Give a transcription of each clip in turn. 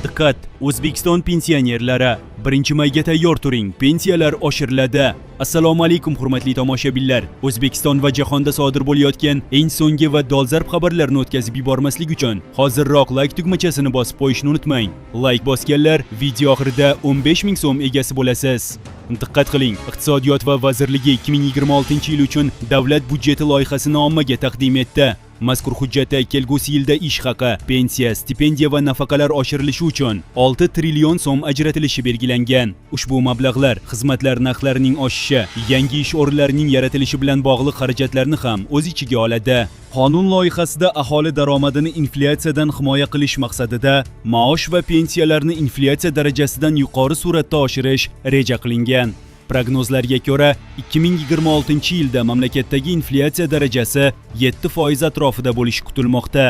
Diqqat! O'zbekiston pensionerlari 1-mayga tayyor turing, pensiyalar oshiriladi. Assalomu alaykum hurmatli tomoshabinlar. O'zbekiston va jahonda sodir bo'layotgan eng so'nggi va dolzarb xabarlarni o'tkazib yubormaslik uchun hozirroq like tugmachasini bosib qo'yishni unutmang. Like bosganlar video oxirida 15 ming so'm egasi bo'lasiz. Diqqat qiling, Iqtisodiyot va vazirligi 2026-yil uchun davlat budjeti loyihasini ommaga taqdim etdi. Mazkur hujjatda kelgusi yilda ish haqi, pensiya, stipendiya va nafaqalar oshirilishi uchun 6 trillion so'm ajratilishi belgilangan. Ushbu mablag'lar xizmatlar narxlarining oshishi, yangi ish o'rinlarining yaratilishi bilan bog'liq xarajatlarni ham o'z ichiga oladi. Qonun loyihasida aholi daromadini inflyatsiyadan himoya qilish maqsadida maosh va pensiyalarni inflyatsiya darajasidan yuqori suratda oshirish reja qilingan. Prognozlarga ko'ra, 2026-yilda mamlakatdagi inflyatsiya darajasi 7% atrofida bo'lishi kutilmoqda.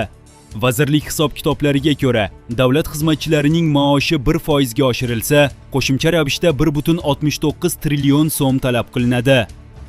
Vazirlik hisob-kitoblariga ko'ra, davlat xizmatchilarining maoshi 1% ga oshirilsa, qo'shimcha ravishda 1,69 trillion so'm talab qilinadi.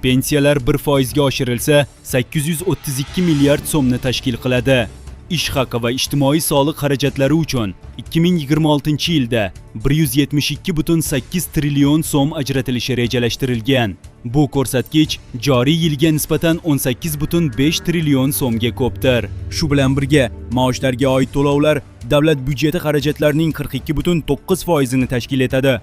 Pensiyalar 1% ga oshirilsa, 832 milliard so'mni tashkil qiladi. Ish haqi va ijtimoiy soliq xarajatlari uchun 2026-yilda 172,8 trillion so'm ajratilishi rejalashtirilgan. Bu ko'rsatkich joriy yilga nisbatan 18,5 trillion so'mga ko'pdir. Shu bilan birga, maoshlarga oid to'lovlar davlat budjeti xarajatlarining 42,9%ni tashkil etadi.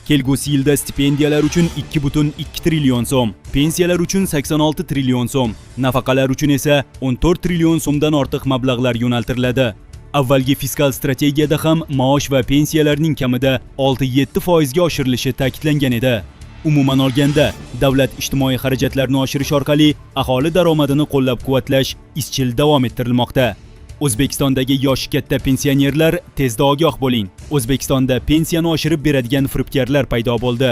Kelgusi yilda stipendiyalar uchun 2,2 trillion so'm, pensiyalar uchun 86 trillion so'm, nafaqalar uchun esa 14 trillion so'mdan ortiq mablag'lar yo'naltiriladi. Avvalgi fiskal strategiyada ham maosh va pensiyalarning kamida 6-7% ga oshirilishi ta'kidlangan edi. Umuman olganda, davlat ijtimoiy xarajatlarni oshirish orqali aholi daromadini qo'llab-quvvatlash izchil davom ettirilmoqda. O'zbekistondagi yoshi katta pensionerlar tezda ogoh bo'ling. O'zbekistonda pensiyani oshirib beradigan firibgarlar paydo bo'ldi.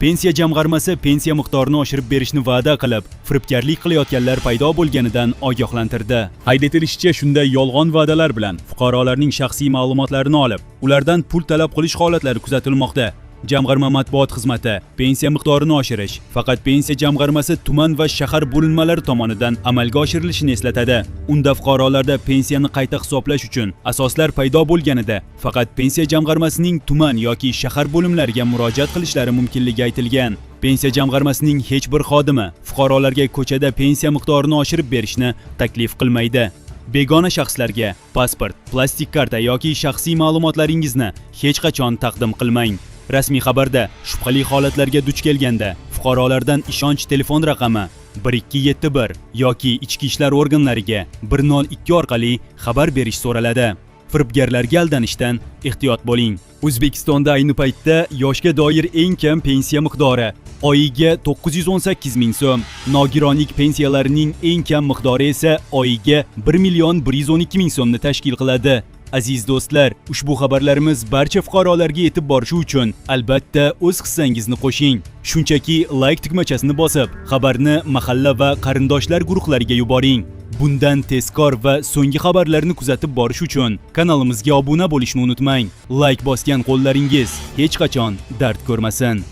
Pensiya jamg'armasi pensiya miqdorini oshirib berishni va'da qilib, firibgarlik qilayotganlar paydo bo'lganidan ogohlantirdi. Qayd etilishicha, shunday yolg'on va'dalar bilan fuqarolarning shaxsiy ma'lumotlarini olib, ulardan pul talab qilish holatlari kuzatilmoqda. Jamg'arma matbuot xizmati pensiya miqdorini oshirish faqat pensiya jamg'armasi tuman va shahar bo'linmalari tomonidan amalga oshirilishini eslatadi. Unda fuqarolarda pensiyani qayta hisoblash uchun asoslar paydo bo'lganida faqat pensiya jamg'armasining tuman yoki shahar bo'limlariga murojaat qilishlari mumkinligi aytilgan. Pensiya jamg'armasining hech bir xodimi fuqarolarga ko'chada pensiya miqdorini oshirib berishni taklif qilmaydi. Begona shaxslarga pasport, plastik karta yoki shaxsiy ma'lumotlaringizni hech qachon taqdim qilmang. Rasmiy xabarda shubhali holatlarga duch kelganda fuqarolardan ishonch telefon raqami 1271 yoki ichki ishlar organlariga 102 orqali xabar berish so'raladi. Firibgarlarga aldanishdan ehtiyot bo'ling. O'zbekistonda ayni paytda yoshga doir eng kam pensiya miqdori oyiga 918 ming so'm, nogironlik pensiyalarining eng kam miqdori esa oyiga 1,112 ming so'mni tashkil qiladi. Aziz do'stlar, ushbu xabarlarimiz barcha fuqarolarga yetib borishi uchun albatta o'z hissangizni qo'shing. Shunchaki like tugmachasini bosib, xabarni mahalla va qarindoshlar guruhlariga yuboring. Bundan tezkor va so'nggi xabarlarni kuzatib borish uchun kanalimizga obuna bo'lishni unutmang. Like bosgan qo'llaringiz hech qachon dard ko'rmasin.